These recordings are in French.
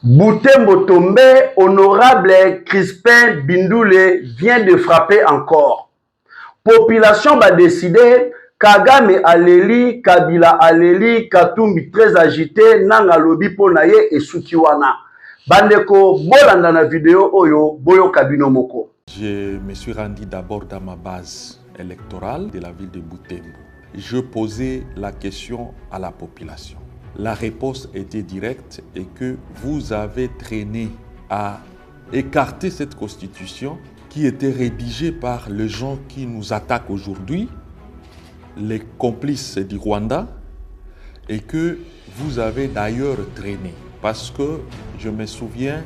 Boutembo Tombé, honorable Crispin Bindoulé vient de frapper encore. Population va décider, Kagame aleli, Kabila aleli, Katumbi très agité, nanga lobi ponaye et Sukiwana. Bandeko, bolanda na vidéo oyo, boyo kabino moko. Je me suis rendu d'abord dans ma base électorale de la ville de Boutembo. Je posais la question à la population. La réponse était directe et que vous avez traîné à écarter cette constitution qui était rédigée par les gens qui nous attaquent aujourd'hui, les complices du Rwanda, et que vous avez d'ailleurs traîné. Parce que je me souviens,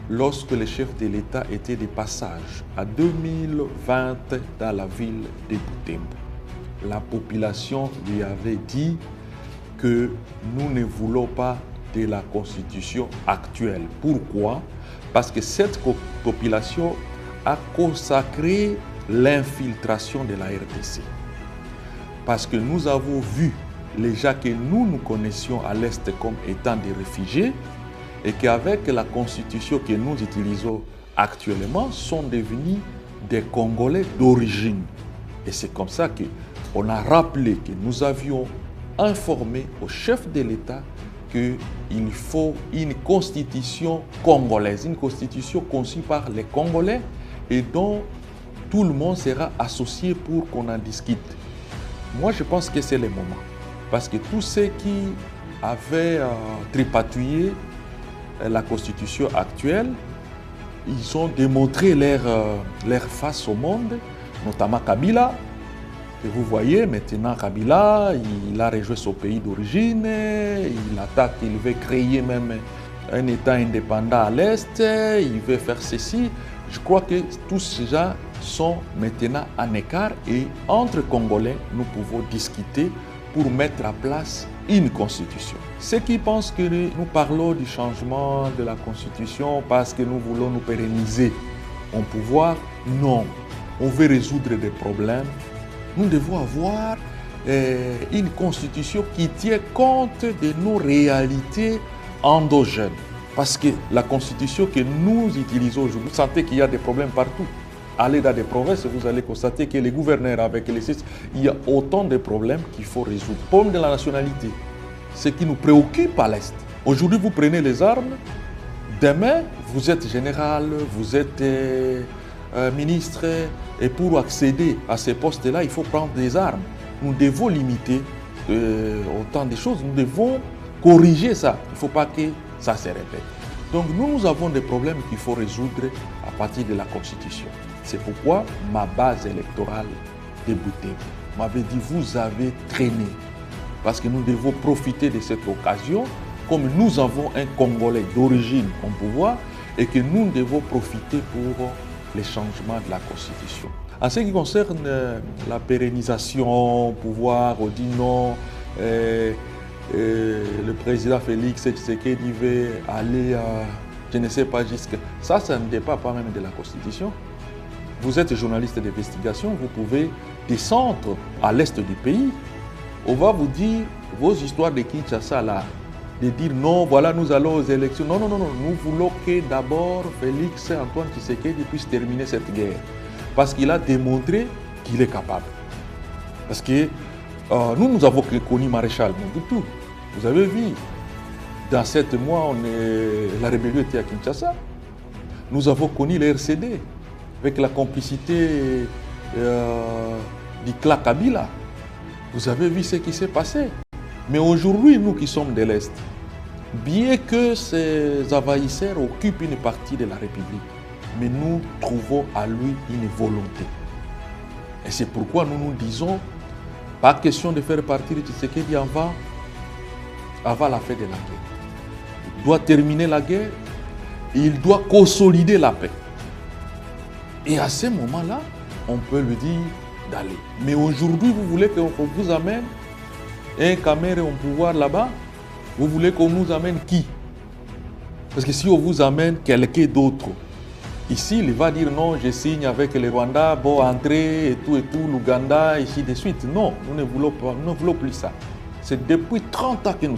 lorsque le chef de l'État était de passage en 2020 dans la ville de Boutembo, la population lui avait dit que nous ne voulons pas de la constitution actuelle. Pourquoi? Parce que cette population a consacré l'infiltration de la RDC. Parce que nous avons vu les gens que nous connaissions à l'Est comme étant des réfugiés et qu'avec la constitution que nous utilisons actuellement sont devenus des Congolais d'origine. Et c'est comme ça qu'on a rappelé que nous avions informé au chef de l'État qu'il faut une constitution congolaise, une constitution conçue par les Congolais et dont tout le monde sera associé pour qu'on en discute. Moi, je pense que c'est le moment. Parce que tous ceux qui avaient tripatouillé la constitution actuelle, ils ont démontré leur face au monde, notamment Kabila. Et vous voyez, maintenant, Kabila, il a rejoint son pays d'origine, il attaque, il veut créer même un État indépendant à l'Est, il veut faire ceci. Je crois que tous ces gens sont maintenant en écart et entre Congolais, nous pouvons discuter pour mettre en place une constitution. Ceux qui pensent que nous parlons du changement de la constitution parce que nous voulons nous pérenniser au pouvoir, non. On veut résoudre des problèmes. Nous devons avoir une constitution qui tient compte de nos réalités endogènes. Parce que la constitution que nous utilisons aujourd'hui, vous sentez qu'il y a des problèmes partout. Allez dans des provinces, vous allez constater que les gouverneurs avec les systèmes, il y a autant de problèmes qu'il faut résoudre. Problème de la nationalité, ce qui nous préoccupe à l'Est. Aujourd'hui, vous prenez les armes. Demain, vous êtes général, vous êtes ministre. Et pour accéder à ces postes-là, il faut prendre des armes. Nous devons limiter autant de choses. Nous devons corriger ça. Il ne faut pas que ça se répète. Donc nous avons des problèmes qu'il faut résoudre à partir de la Constitution. C'est pourquoi ma base électorale de Boutembo m'avait dit vous avez traîné. Parce que nous devons profiter de cette occasion, comme nous avons un Congolais d'origine au pouvoir, et que nous devons profiter pour les changements de la Constitution. En ce qui concerne la pérennisation au pouvoir, on dit non, le président Félix Tshisekedi veut aller, je ne sais pas jusqu'à... Ça ne dépend pas même de la Constitution. Vous êtes journaliste d'investigation, vous pouvez descendre à l'est du pays. On va vous dire vos histoires de Kinshasa là, de dire non, voilà, nous allons aux élections. Non, nous voulons que d'abord Félix Antoine Tshisekedi puisse terminer cette guerre. Parce qu'il a démontré qu'il est capable. Parce que nous avons connu Maréchal Mobutu. Vous avez vu, dans 7 mois, la rébellion était à Kinshasa. Nous avons connu le RCD, avec la complicité du clan Kabila. Vous avez vu ce qui s'est passé. Mais aujourd'hui, nous qui sommes de l'Est, bien que ces envahisseurs occupent une partie de la République, mais nous trouvons à lui une volonté. Et c'est pourquoi nous nous disons, pas question de faire partie de Tshisekedi avant la fin de la guerre. Il doit terminer la guerre, et il doit consolider la paix. Et à ce moment-là, on peut lui dire d'aller. Mais aujourd'hui, vous voulez qu'on vous amène un Cameroun au pouvoir là-bas, vous voulez qu'on nous amène qui? Parce que si on vous amène quelqu'un d'autre, ici, il va dire non, je signe avec le Rwanda, bon, entrer et tout, l'Ouganda, ici de suite. Non, nous ne voulons plus ça. C'est depuis 30 ans que nous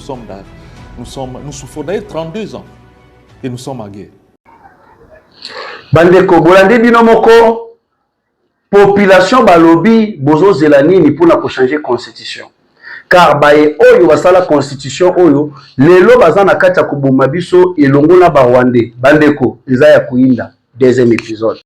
souffrons, d'ailleurs 32 ans. et nous sommes en guerre. Bandeko, bolandi bino moko, population balobi bozo zelani ni pour la changer constitution. Car baye oyo basala constitution oyo, lelo bazana kati ya kuboma biso elongo na ba Rwandais. Bandeko, eza ya kuinda. Deuxième épisode.